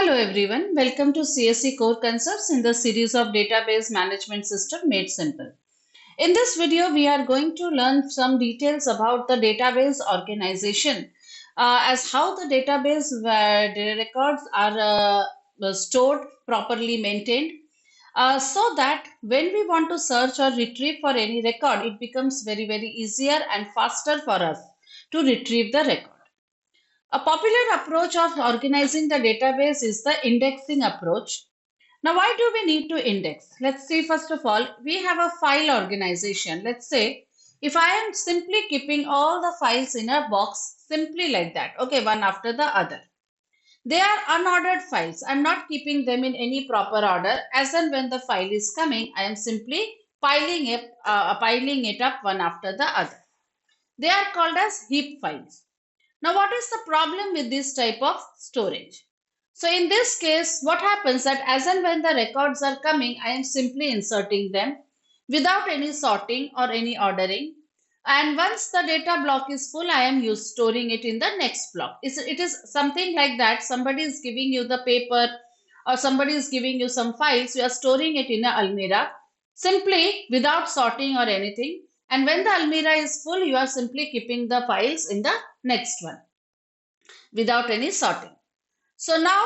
Hello everyone, welcome to CSE Core Concepts in the series of Database Management System Made Simple. In this video, we are going to learn some details about the database organization as how the database the records are stored, properly maintained, so that when we want to search or retrieve for any record, it becomes very easier and faster for us to retrieve the record. A popular approach of organizing the database is the indexing approach. Now, why do we need to index? Let's see, first of all, we have a file organization. Let's say if I am simply keeping all the files in a box, simply like that, okay, one after the other. They are unordered files. I'm not keeping them in any proper order. As and when the file is coming, I am simply piling it up one after the other. They are called as heap files. Now, what is the problem with this type of storage? So in this case, what happens that as and when the records are coming, I am simply inserting them without any sorting or any ordering. And once the data block is full, I am storing it in the next block. It is something like that. Somebody is giving you the paper or somebody is giving you some files. You are storing it in a almirah simply without sorting or anything. And when the almirah is full, you are simply keeping the files in the next one without any sorting. So now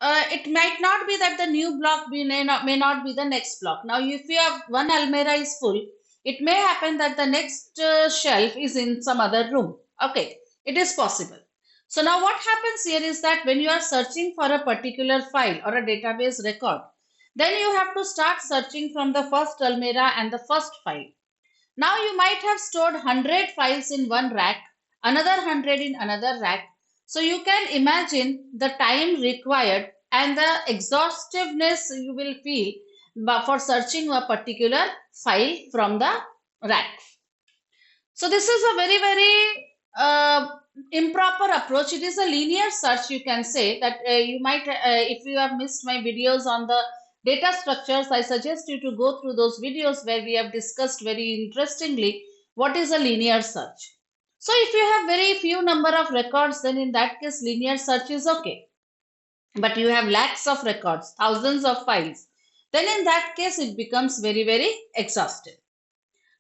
it might not be that the new block may not be the next block. Now if you have one almirah is full, it may happen that the next shelf is in some other room. Okay, it is possible. So now what happens here is that when you are searching for a particular file or a database record, then you have to start searching from the first almirah and the first file. Now you might have stored 100 files in one rack, another 100 in another rack. So you can imagine the time required and the exhaustiveness you will feel for searching a particular file from the rack. So this is a very improper approach. It is a linear search, you can say that you might, if you have missed my videos on the data structures, I suggest you to go through those videos where we have discussed very interestingly what is a linear search. So if you have very few number of records, then in that case linear search is okay. But you have lakhs of records, thousands of files, then in that case it becomes very exhaustive.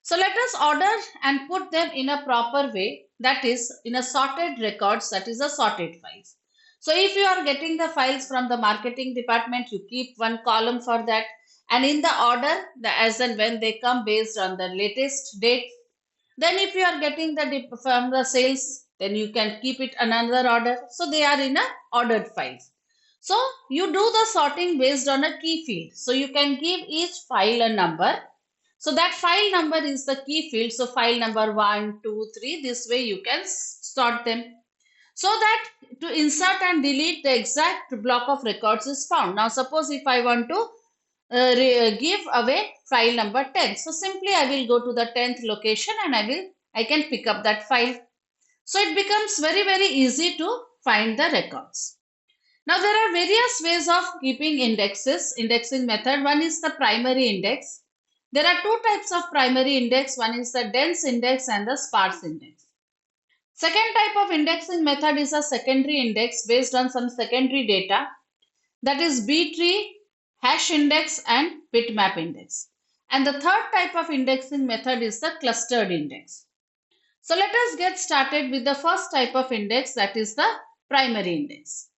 So let us order and put them in a proper way, that is in a sorted records, that is a sorted files. So if you are getting the files from the marketing department, you keep one column for that, and in the order as and when they come based on the latest date. Then if you are getting from the sales, then you can keep it another order. So they are in a ordered files. So you do the sorting based on a key field. So you can give each file a number. So that file number is the key field. So file number 1, 2, 3. This way you can sort them. So that to insert and delete the exact block of records is found. Now suppose if I want to give away file number 10. So simply I will go to the 10th location and I can pick up that file. So it becomes very easy to find the records. Now there are various ways of keeping indexing method. One is the primary index. There are two types of primary index. One is the dense index and the sparse index. Second type of indexing method is a secondary index based on some secondary data, that is B tree, hash index and bitmap index. And the third type of indexing method is the clustered index. So let us get started with the first type of index, that is the primary index.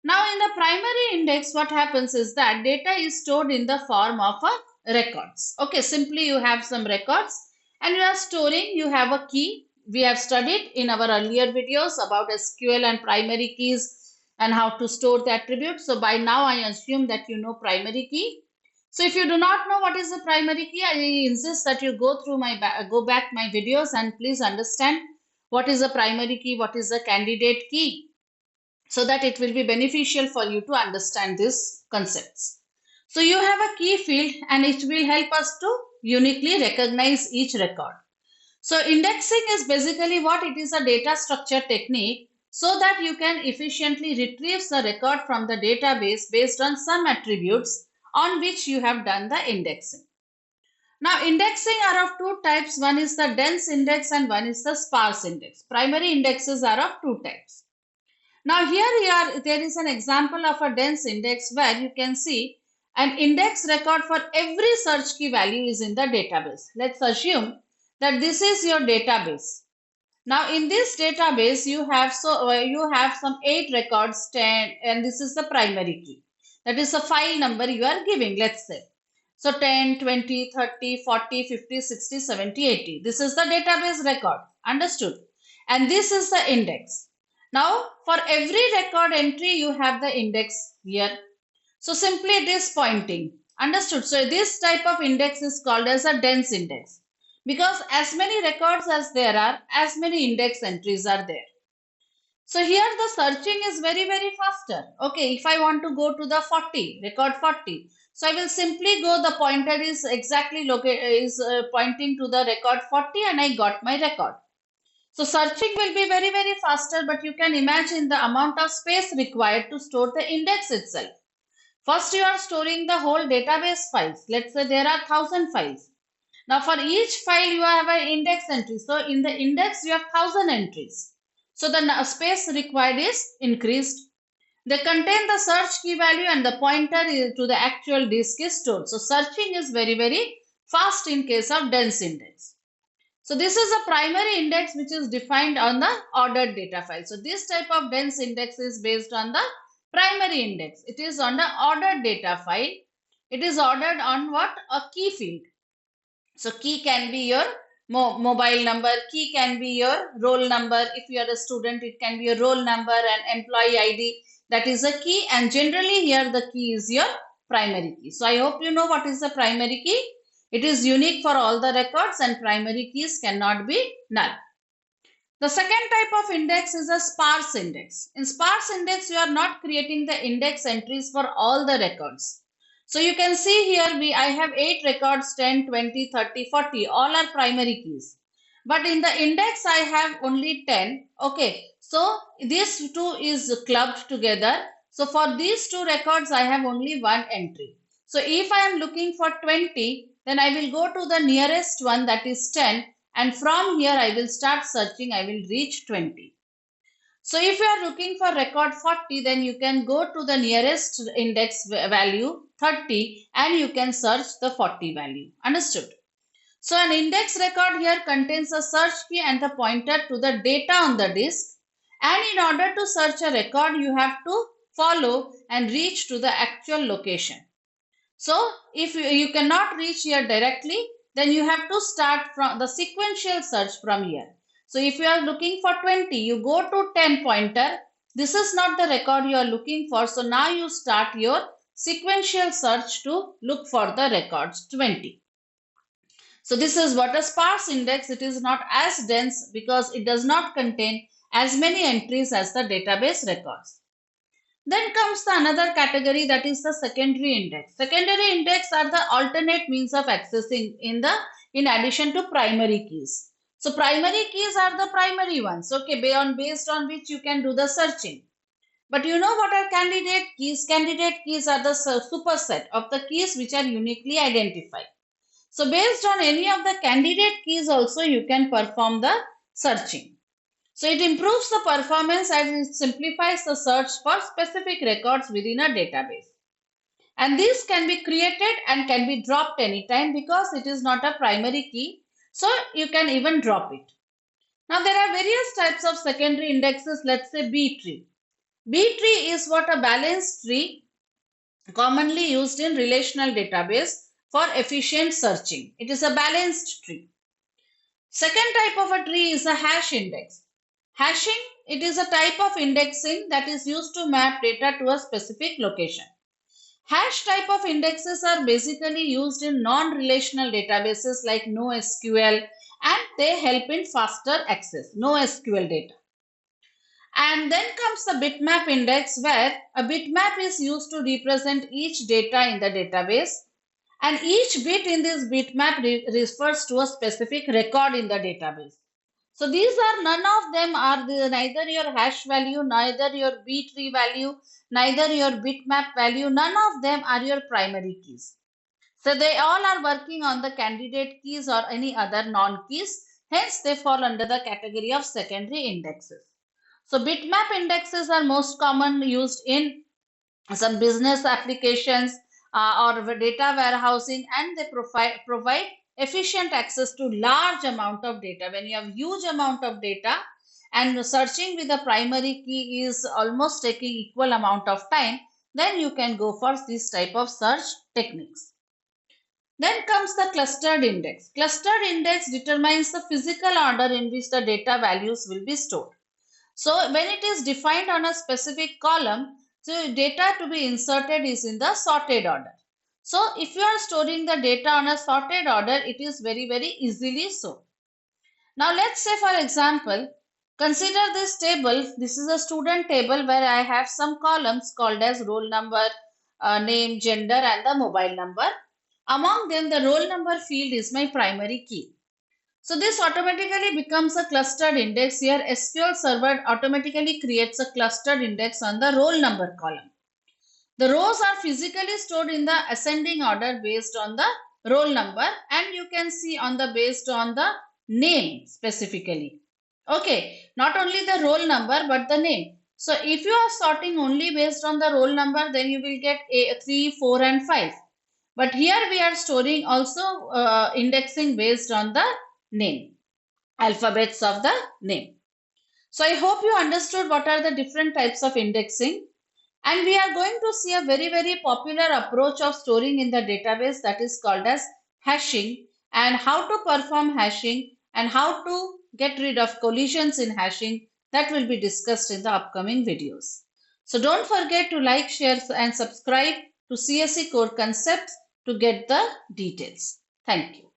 Now in the primary index, what happens is that data is stored in the form of records. Okay, simply you have some records and you are storing, you have a key. We have studied in our earlier videos about SQL and primary keys and how to store the attributes. So by now I assume that you know primary key. So if you do not know what is the primary key, I insist that you go back my videos and please understand what is the primary key, what is the candidate key, so that it will be beneficial for you to understand these concepts. So you have a key field and it will help us to uniquely recognize each record. So indexing is basically what it is, a data structure technique so that you can efficiently retrieve the record from the database based on some attributes on which you have done the indexing. Now indexing are of two types. One is the dense index and one is the sparse index. Primary indexes are of two types. Now here there is an example of a dense index where you can see an index record for every search key value is in the database. Let's assume that this is your database. Now in this database you have some 8 records, 10, and this is the primary key. That is the file number you are giving, let's say. So 10, 20, 30, 40, 50, 60, 70, 80. This is the database record. Understood? And this is the index. Now for every record entry you have the index here. So simply it is pointing. Understood? So this type of index is called as a dense index, because as many records as there are, as many index entries are there. So here the searching is very faster. Okay, if I want to go to the 40, record 40, so I will simply go, the pointer is exactly pointing to the record 40 and I got my record. So searching will be very faster, but you can imagine the amount of space required to store the index itself. First you are storing the whole database files. Let's say there are 1000 files. Now for each file you have an index entry. So in the index you have 1000 entries. So the space required is increased. They contain the search key value and the pointer to the actual disk is stored. So searching is very fast in case of dense index. So this is a primary index which is defined on the ordered data file. So this type of dense index is based on the primary index. It is on the ordered data file. It is ordered on what? A key field. So key can be your mobile number, key can be your roll number. If you are a student, it can be a roll number and employee ID. That is a key, and generally here the key is your primary key. So I hope you know what is the primary key. It is unique for all the records and primary keys cannot be null. The second type of index is a sparse index. In sparse index, you are not creating the index entries for all the records. So you can see here I have 8 records, 10, 20, 30, 40. All are primary keys. But in the index I have only 10. Okay. So these two is clubbed together. So for these two records I have only one entry. So if I am looking for 20, then I will go to the nearest one, that is 10, and from here I will start searching. I will reach 20. So if you are looking for record 40, then you can go to the nearest index value 30 and you can search the 40 value. Understood? So an index record here contains a search key and the pointer to the data on the disk. And in order to search a record, you have to follow and reach to the actual location. So if you cannot reach here directly, then you have to start from the sequential search from here. So if you are looking for 20, you go to 10 pointer. This is not the record you are looking for. So now you start your sequential search to look for the records 20. So this is what a sparse index. It is not as dense because it does not contain as many entries as the database records. Then comes the another category, that is the secondary index. Secondary index are the alternate means of accessing in addition to primary keys. So primary keys are the primary ones, okay, based on which you can do the searching. But you know what are candidate keys? Candidate keys are the superset of the keys which are uniquely identified. So based on any of the candidate keys also you can perform the searching. So it improves the performance as it simplifies the search for specific records within a database. And these can be created and can be dropped anytime because it is not a primary key. So you can even drop it. Now there are various types of secondary indexes. Let's say B tree. B tree is what a balanced tree commonly used in relational database for efficient searching. It is a balanced tree. Second type of a tree is a hash index. Hashing, it is a type of indexing that is used to map data to a specific location. Hash type of indexes are basically used in non-relational databases like NoSQL, and they help in faster access, NoSQL data. And then comes the bitmap index, where a bitmap is used to represent each data in the database, and each bit in this bitmap refers to a specific record in the database. So these are, none of them are neither your hash value, neither your B tree value, neither your bitmap value. None of them are your primary keys. So they all are working on the candidate keys or any other non-keys. Hence they fall under the category of secondary indexes. So bitmap indexes are most common used in some business applications or data warehousing, and they provide efficient access to large amount of data. When you have huge amount of data and searching with the primary key is almost taking equal amount of time, then you can go for this type of search techniques. Then comes the clustered index. Clustered index determines the physical order in which the data values will be stored. So when it is defined on a specific column, so data to be inserted is in the sorted order. So if you are storing the data on a sorted order, it is very easily so. Now let's say, for example, consider this table. This is a student table where I have some columns called as roll number, name, gender and the mobile number. Among them, the roll number field is my primary key. So this automatically becomes a clustered index. Here SQL Server automatically creates a clustered index on the roll number column. The rows are physically stored in the ascending order based on the roll number, and you can see on the based on the name specifically. Okay, not only the roll number but the name. So if you are sorting only based on the roll number, then you will get 3, 4 and 5. But here we are storing also indexing based on the name, alphabets of the name. So I hope you understood what are the different types of indexing. And we are going to see a very popular approach of storing in the database, that is called as hashing, and how to perform hashing and how to get rid of collisions in hashing. That will be discussed in the upcoming videos. So don't forget to like, share and subscribe to CSE Core Concepts to get the details. Thank you.